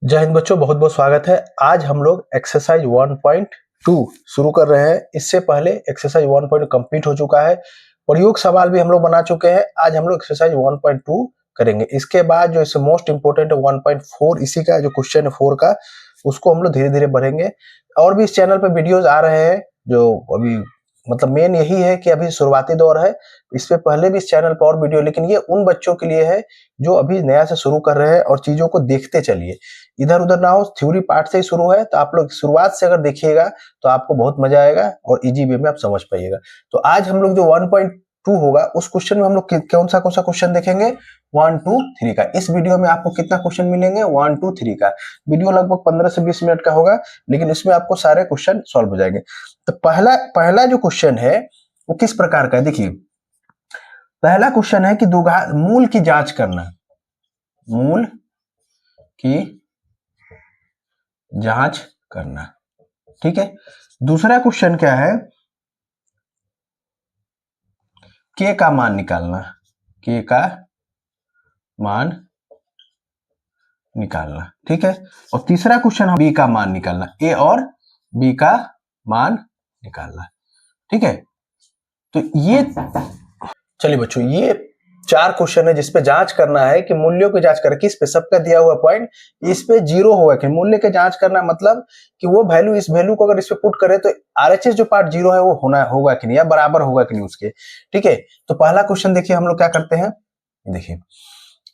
जय हिंद बच्चों, बहुत बहुत स्वागत है। आज हम लोग एक्सरसाइज 1.2 शुरू कर रहे हैं। इससे पहले एक्सरसाइज 1.2 कंप्लीट हो चुका है। प्रयोग सवाल भी हम लोग बना चुके हैं। आज हम लोग एक्सरसाइज 1.2 करेंगे। इसके बाद जो इससे मोस्ट इंपोर्टेंट है 1.4, इसी का जो क्वेश्चन है 4 का, उसको हम लोग धीरे धीरे बढ़ेंगे। और भी इस चैनल पे वीडियोज आ रहे हैं जो अभी मतलब मेन यही है कि अभी शुरुआती दौर है। इससे पहले भी इस चैनल पर और वीडियो, लेकिन ये उन बच्चों के लिए है जो अभी नया से शुरू कर रहे हैं और चीजों को देखते चलिए, इधर उधर ना हो। थ्योरी पार्ट से ही शुरू है, तो आप लोग शुरुआत से अगर देखिएगा तो आपको बहुत मजा आएगा और इजी वे में आप समझ पाइएगा। तो आज हम लोग जो 1.2 होगा उस क्वेश्चन में हम लोग कौन सा क्वेश्चन देखेंगे? 1 2 3 का। इस वीडियो में आपको कितना क्वेश्चन मिलेंगे? 1 2 3 का। वीडियो लगभग 15 से 20 मिनट का होगा, लेकिन इसमें आपको सारे क्वेश्चन सॉल्व हो जाएंगे। तो पहला जो क्वेश्चन है वो किस प्रकार का है, देखिए। पहला क्वेश्चन है कि मूल की जांच करना, मूल की जांच करना, ठीक है। दूसरा क्वेश्चन क्या है? के का मान निकालना, के का मान निकालना, ठीक है। और तीसरा क्वेश्चन है बी का मान निकालना, ए और बी का मान निकालना, ठीक है। तो ये चलिए बच्चों, ये 4 क्वेश्चन है जिसपे जांच करना है कि मूल्यों की जांच करें। किस पे? सबका दिया हुआ पॉइंट इस पे 0 होगा कि मूल्य की जांच करना, मतलब कि वो वैल्यू, इस वैल्यू को अगर इस पे पुट करें तो आरएचएस जो पार्ट 0 है वो होगा कि नहीं, या बराबर होगा कि नहीं उसके, ठीक है। तो पहला क्वेश्चन देखिए, हम लोग क्या करते हैं, देखिए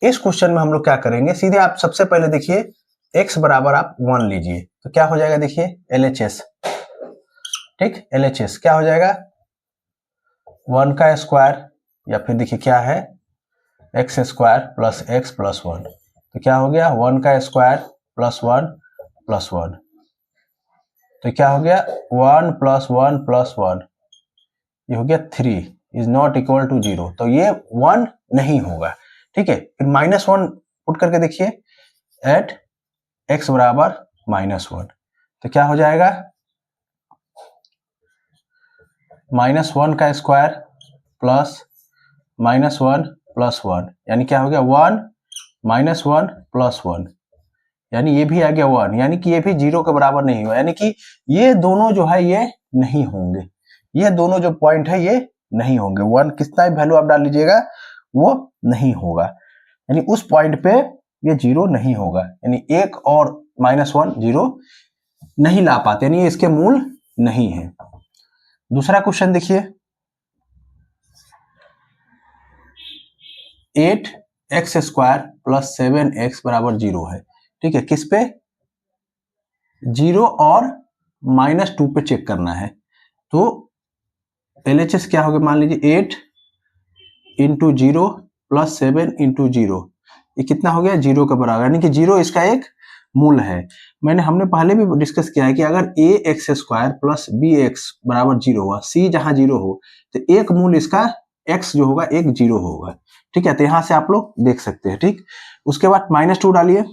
इस क्वेश्चन में हम लोग क्या करेंगे, सीधे आप सबसे पहले देखिए x बराबर आप 1 लीजिए, तो क्या हो जाएगा, देखिए LHS, ठीक। LHS क्या हो जाएगा? 1 का स्क्वायर, या फिर देखिए क्या है, x square plus x plus 1, तो क्या हो गया? 1 का स्क्वायर प्लस 1 प्लस 1, तो क्या हो गया? 1 प्लस 1 प्लस 1, ये हो गया 3 इज नॉट इक्वल टू 0, तो ये 1 नहीं होगा, ठीक है। फिर -1 पुट करके देखिए, एट एक्स बराबर -1, तो क्या हो जाएगा? -1 का स्क्वायर प्लस -1 प्लस 1, यानी क्या हो गया? 1 -1 प्लस 1, यानी ये भी आ गया 1, यानी कि ये भी 0 के बराबर नहीं हुआ, यानी कि ये दोनों जो है ये नहीं होंगे, ये दोनों जो पॉइंट है ये नहीं होंगे। 1 कितना भी वैल्यू आप डाल लीजिएगा वो नहीं होगा, यानी उस पॉइंट पे ये 0 नहीं होगा, यानी 1 और -1 0 नहीं ला पाते, यानी इसके मूल नहीं है। दूसरा क्वेश्चन देखिए, 8x स्क्वायर प्लस 7x बराबर 0 है, ठीक है। किस पे? 0 और -2 पे चेक करना है। तो LHS क्या होगा, मान लीजिए 8 इंटू 0 प्लस 7 इंटू 0, ये कितना हो गया? 0 के बराबर, यानी कि 0 इसका एक मूल है। हमने पहले भी डिस्कस किया है कि अगर ax स्क्वायर प्लस bx बराबर 0 हुआ, c जहां 0 हो तो एक मूल इसका x जो होगा एक 0 होगा, ठीक है। तो यहां से आप लोग देख सकते हैं, ठीक। उसके बाद -2 डालिए,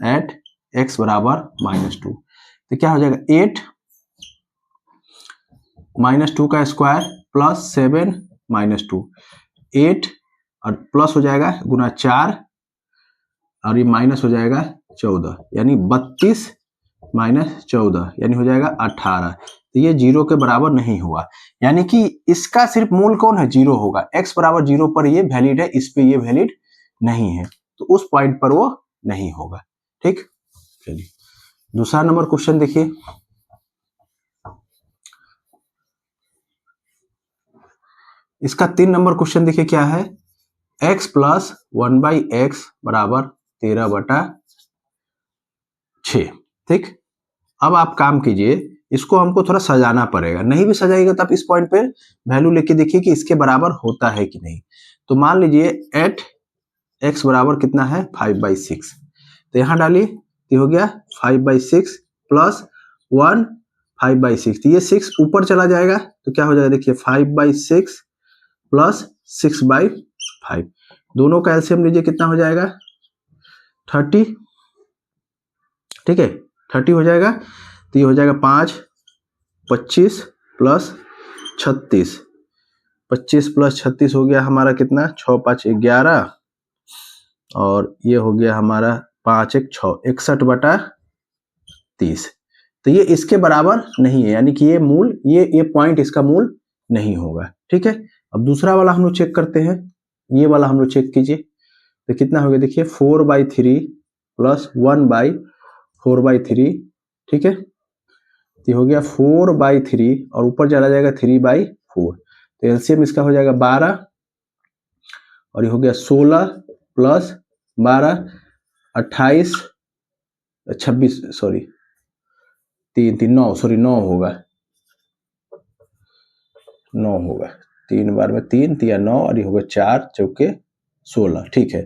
एट x बराबर -2, तो क्या हो जाएगा? 8 -2 का स्क्वायर प्लस 7 -2, 8 और प्लस हो जाएगा गुना 4, और ये माइनस हो जाएगा 14, यानी 32 माइनस 14, यानी हो जाएगा 18। तो ये 0 के बराबर नहीं हुआ, यानी कि इसका सिर्फ मूल कौन है? 0 होगा। x बराबर 0 पर ये वैलिड है, इस पे ये वैलिड नहीं है, तो उस पॉइंट पर वो नहीं होगा, ठीक। चलिए दूसरा नंबर क्वेश्चन देखिए, इसका 3 नंबर क्वेश्चन देखिए क्या है, x प्लस 1/x बराबर 13/6, ठीक। अब आप काम कीजिए, इसको हमको थोड़ा सजाना पड़ेगा, नहीं भी सजाइएगा तो आप इस पॉइंट पे वैल्यू लेके देखिए कि इसके बराबर होता है कि नहीं। तो मान लीजिए एट x बराबर कितना है? 5/6, तो यहाँ डालिए, ये हो गया 5/6 प्लस 1 5/6, तो ये 6 ऊपर चला जाएगा, तो क्या हो जाएगा? देखिए 5/6 प्लस 6/5, दोनों का एलसीएम लीजिए, कितना हो जाएगा? 30, ठीक है, 30 हो जाएगा। तो ये हो जाएगा 5 25 प्लस 36, 25 प्लस 36 हो गया हमारा कितना? 6 5 11, और ये हो गया हमारा 5 1 6 61/30। तो ये इसके बराबर नहीं है, यानी कि ये मूल ये पॉइंट इसका मूल नहीं होगा। ठीक है, अब दूसरा वाला हम लोग चेक करते हैं। ये वाला हम लोग चेक कीजिए, तो कितना हो गया देखिए 4/3 प्लस 1/4/3। ठीक है, ये हो गया 4/3 और ऊपर चला जाएगा 3/4। तो एलसीएम इसका हो जाएगा 12 और ये हो गया 16 प्लस 12 28 26 सॉरी 3 3 9 सॉरी 9 होगा 9 होगा 3 बार में 3 3 9 और ये होगा 4 चौके 16। ठीक है,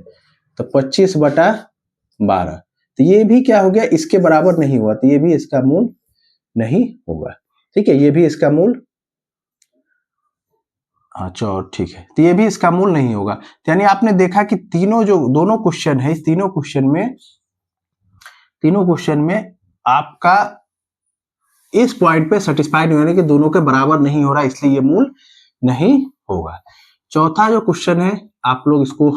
तो 25/12। तो ये भी क्या हो गया इसके बराबर नहीं हुआ, तो ये भी इसका मूल नहीं होगा। ठीक है, ये भी इसका मूल ठीक है, तो ये भी इसका मूल नहीं होगा। तो यानी आपने देखा कि तीनों जो दोनों क्वेश्चन है, इस तीनों क्वेश्चन में आपका इस पॉइंट पे सेटिस्फाइड नहीं होने के दोनों के बराबर नहीं हो रहा, इसलिए ये मूल नहीं होगा। चौथा जो क्वेश्चन है आप लोग इसको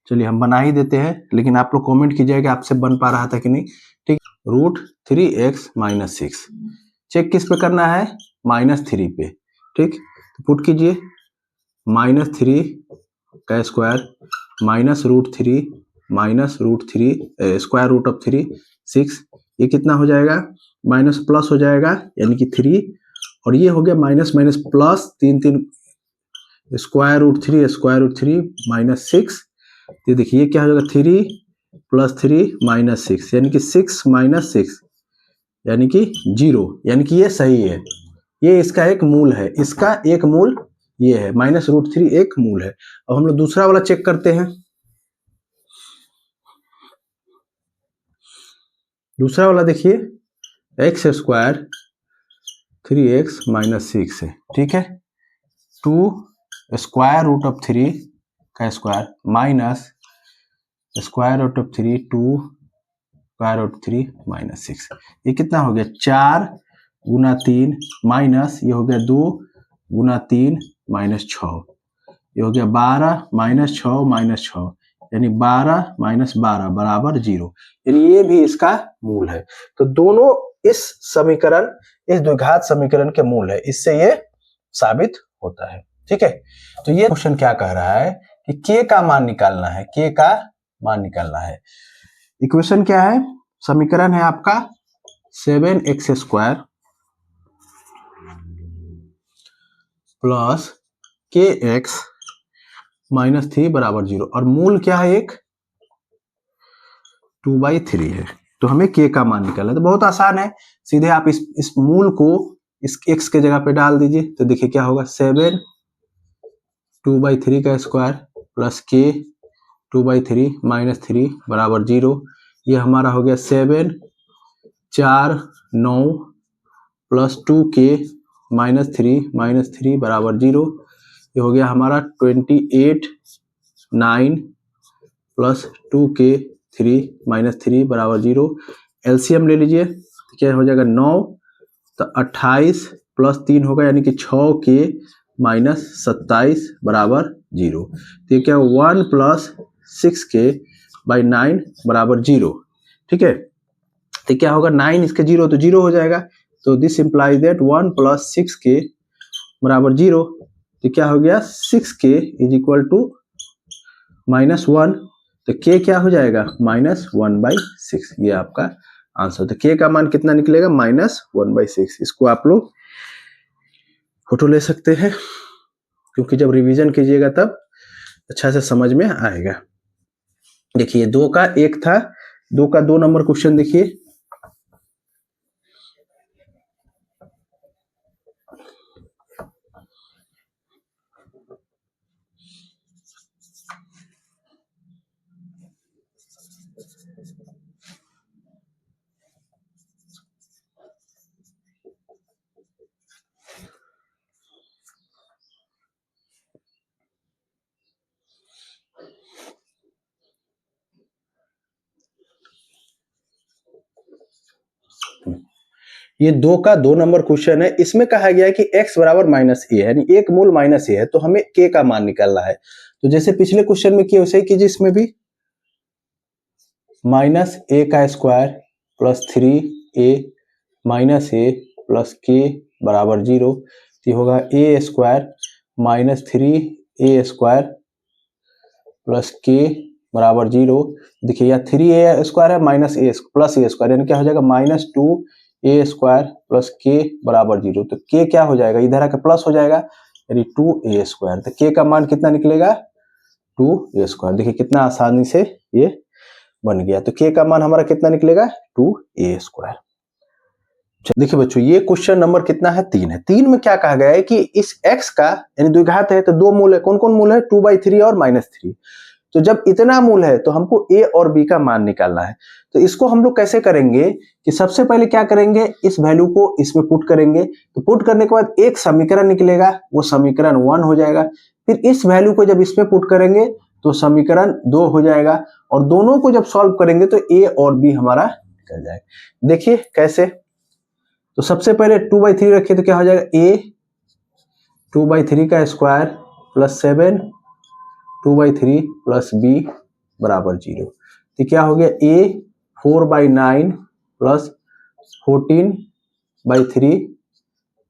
चलिए हम बना ही देते हैं, लेकिन आप लोग कमेंट कीजिएगा कि आपसे बन पा रहा था कि नहीं। ठीक, √3x - 6 चेक किस पे करना है, -3 पे। ठीक, तो पुट कीजिए -3 का स्क्वायर -√3 -√3 स्क्वायर रूट ऑफ 3 6। ये कितना हो जाएगा, माइनस प्लस हो जाएगा यानी कि 3, और ये हो गया minus minus plus 3 3 square root 3 -6। ये देखिए ये क्या हो जाएगा 3 + 3 - 6 यानी कि 6 - 6 यानी कि 0, यानी कि ये सही है। ये इसका एक मूल है, इसका एक मूल ये है, -√3 एक मूल है। अब हम लोग दूसरा वाला चेक करते हैं। दूसरा वाला देखिए x² 3x - 6 है। ठीक है, 2 स्क्वायर रूट ऑफ 3 का square minus square root of 3 2 square root 3 - 6। ये कितना हो गया 4 × 3 माइनस ये हो गया 2 × 3 - 6। ये हो गया 12 - 6 - 6 यानी 12 - 12 बराबर 0, यानी ये भी इसका मूल है। तो दोनों इस समीकरण, इस द्विघात समीकरण के मूल है, इससे ये साबित होता है। ठीक है, तो ये क्वेश्चन क्या कह रहा है कि k का मान निकालना है, k का मान निकालना है। इक्वेशन क्या है, समीकरण है आपका 7x² प्लस kx - 3 बराबर 0, और मूल क्या है एक 2/3 है। तो हमें k का मान निकालना है। तो बहुत आसान है, सीधे आप इस मूल को इस x के जगह पे डाल दीजिए। तो देखिए क्या होगा 7 2/3 का स्क्वायर प्लस k 2/3 - 3 बराबर 0। ये हमारा हो गया 7 4 9 प्लस 2k - 3 बराबर 0। ये हो गया हमारा 28 9 प्लस 2k 3 - 3 बराबर 0। एलसीएम ले लीजिए, तो क्या हो जाएगा 9, तो 28 प्लस 3 होगा यानी कि 6k - 27 बराबर 0। तो ये क्या 1 + 6k / 9 बराबर 0। ठीक है, तो क्या होगा 9 इसके 0 तो 0 हो जाएगा। तो दिस इंप्लाइज दैट 1 + 6k बराबर 0। तो क्या हो गया 6k = -1। तो k क्या हो जाएगा -1/6। ये आपका आंसर। तो k का मान कितना निकलेगा -1/6। इसको आप लोग फोटो ले सकते हैं, क्योंकि जब रिवीजन कीजिएगा तब अच्छा से समझ में आएगा। देखिए 2 का 1 था, 2 का 2 नंबर क्वेश्चन देखिए। ये 2 का 2 नंबर क्वेश्चन है। इसमें कहा गया है कि x बराबर -a यानी एक मूल -a है, तो हमें k का मान निकालना है। तो जैसे पिछले क्वेश्चन में किया वैसे ही कीजिए इसमें भी। माइनस ए का square plus 3a minus A plus के बराबर 0, तो ये होगा A square minus 3a square plus के बराबर 0। देखिए यह 3a स्क्वायर है minus A plus A square, यानी क्या हो जाएगा माइनस 2a स्क्वायर प्लस के बराबर 0। तो के क्या हो जाएगा, इधर आके प्लस हो जाएगा, यानी 2a स्क्वायर। तो के का मान कितना निकलेगा, 2a स्क्वायर। देखिए कितना आसानी से ये बन गया। तो के का मान हमारा कितना निकलेगा, 2a स्क्वायर। देखिए बच्चों ये क्वेश्चन नंबर कितना है, 3 है। 3 में क्या कहा गया है कि इस x का यानी द्विघात है तो दो मूल है, कौन कौन मूल है, 2/3 और -3। तो जब इतना मूल है तो हमको a और b का मान निकालना है। तो इसको हम लोग कैसे करेंगे कि सबसे पहले क्या करेंगे, इस वैल्यू को इसमें पुट करेंगे। तो पुट करने के बाद एक समीकरण निकलेगा, वो समीकरण 1 हो जाएगा। फिर इस वैल्यू को जब इसमें पुट करेंगे तो समीकरण 2 हो जाएगा, और दोनों को जब सॉल्व करेंगे तो a और b हमारा निकल जाएगा। देखिए कैसे, तो सबसे पहले 2/3 रखिए तो क्या हो जाएगा, a 2/3 का स्क्वायर प्लस 7 2/3 प्लस b बराबर 0। तो क्या हो गया, a 4/9 प्लस 14/3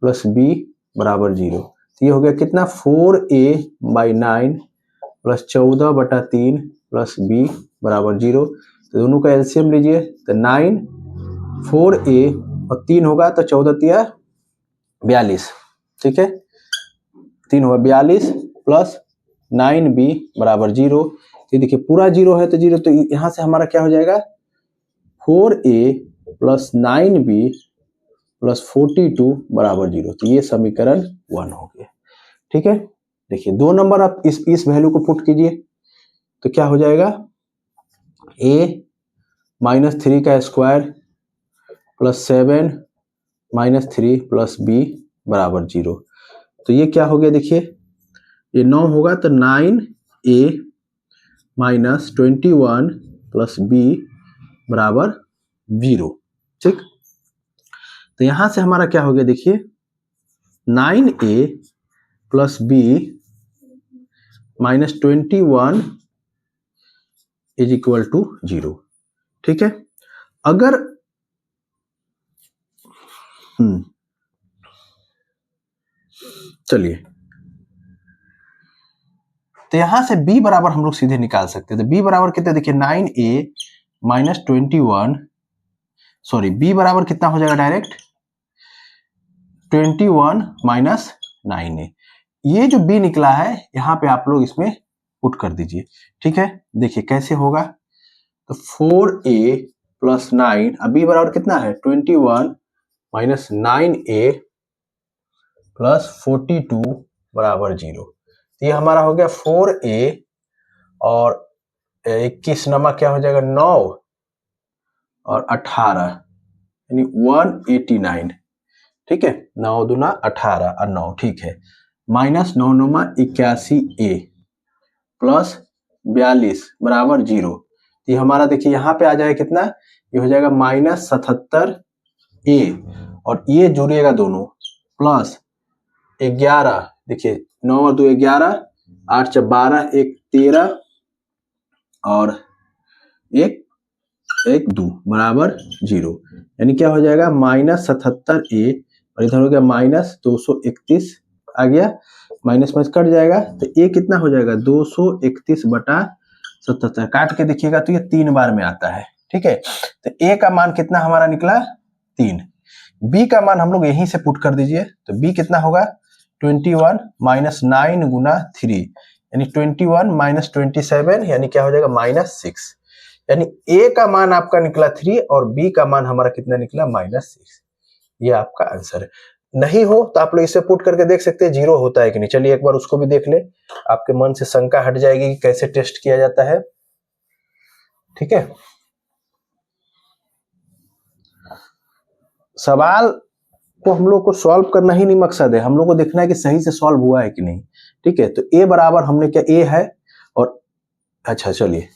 प्लस b बराबर 0। तो ये हो गया कितना, 4a/9 प्लस 14/3 प्लस b बराबर 0। तो दोनों का एलसीएम लीजिए, तो 9 4a और 3 होगा तो 14 तिया 42, ठीक है, 3 होगा 42 प्लस 9b बराबर 0। तो देखिए पूरा 0 है तो 0, तो यहां से हमारा क्या हो जाएगा, 4a प्लस 9b प्लस 42 बराबर 0। तो ये समीकरण 1 हो गया, ठीक है। देखिए 2 नंबर आप इस वैल्यू को पुट कीजिए तो क्या हो जाएगा, a -3 का स्क्वायर प्लस 7 -3 प्लस b बराबर 0। तो ये क्या हो गया, देखिए ये 9 होगा तो 9a माइनस 21 प्लस b बराबर 0, ठीक। तो यहां से हमारा क्या हो गया, देखिए 9a plus b minus 21 is equal to 0, ठीक है। अगर चलिए, तो यहां से b बराबर हम लोग सीधे निकाल सकते हैं। तो b बराबर कितना, देखिए 9a माइनस 21, सॉरी b बराबर कितना हो जाएगा, डायरेक्ट 21 माइनस 9a। ये जो b निकला है यहाँ पे आप लोग इसमें पुट कर दीजिए, ठीक है। देखिए कैसे होगा, तो 4a प्लस 9, अब b बराबर कितना है 21 माइनस 9a प्लस 42 बराबर 0। तो ये हमारा हो गया 4a और 21 नमा क्या हो जाएगा 9 और 18 यानी 189, ठीक है। 9 दूना 18 और 9, ठीक है, माइनस 9 नमा 81a प्लस 42 बराबर 0। ये हमारा देखिए यहाँ पे आ जाएगा कितना, ये हो जाएगा माइनस 77a और ये जुड़ेगा दोनों प्लस 11, देखिए 9 और 2 11, 8 × 12, 1 13 और 1 2 बराबर 0, यानी क्या हो जाएगा माइनस 77a और इधर हो गया माइनस 231 आ गया, माइनस माइनस कट जाएगा तो a कितना हो जाएगा 231/77। काट के देखिएगा तो ये 3 बार में आता है, ठीक है। तो a का मान कितना हमारा निकला 3। b का मान हम लोग यहीं से पुट कर दीजिए, तो b कितना होगा 21 माइनस 9 गुना 3 यानी 21 माइनस 27 यानी क्या हो जाएगा -6, यानी a का मान आपका निकला 3 और b का मान हमारा कितना निकला -6। ये आपका आंसर है। नहीं हो तो आप लोग इसे पुट करके देख सकते हैं 0 होता है कि नहीं। चलिए एक बार उसको भी देख ले, आपके मन से शंका हट जाएगी कि कैसे टेस्ट किया जाता है, ठीक है। सवाल को हम लोग को सॉल्व करना ही नहीं मकसद है, हम लोग को देखना है कि सही से सॉल्व हुआ है कि नहीं, ठीक है। तो a बराबर हमने क्या a है और अच्छा चलिए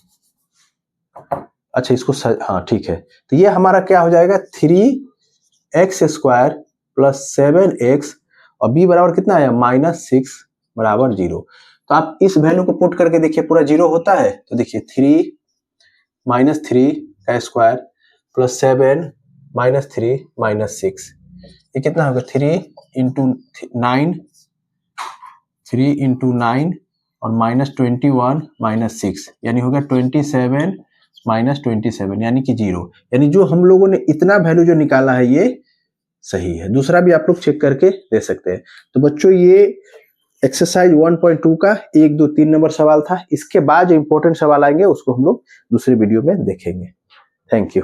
अच्छा इसको हाँ ठीक है। तो ये हमारा क्या हो जाएगा 3x स्क्वायर प्लस 7x और b बराबर कितना है -6 बराबर 0। तो आप इस वैल्यू को पुट करके देखिए पूरा 0 होता है। तो देखिए -3 का स्क्वायर प्लस 7 -3 -6, ये कितना होगा 3 इंटू 9, 3 इंटू 9 और -21 -6 यानी होगा 27 -27 यानी कि 0। यानी जो हम लोगों ने इतना वैल्यू जो निकाला है ये सही है। दूसरा भी आप लोग चेक करके दे सकते हैं। तो बच्चों ये एक्सरसाइज 1.2 का 1, 2, 3 नंबर सवाल था। इसके बाद जो इंपॉर्टेंट सवाल आएंगे उसको हम लोग दूसरे वीडियो में देखेंगे। Thank you.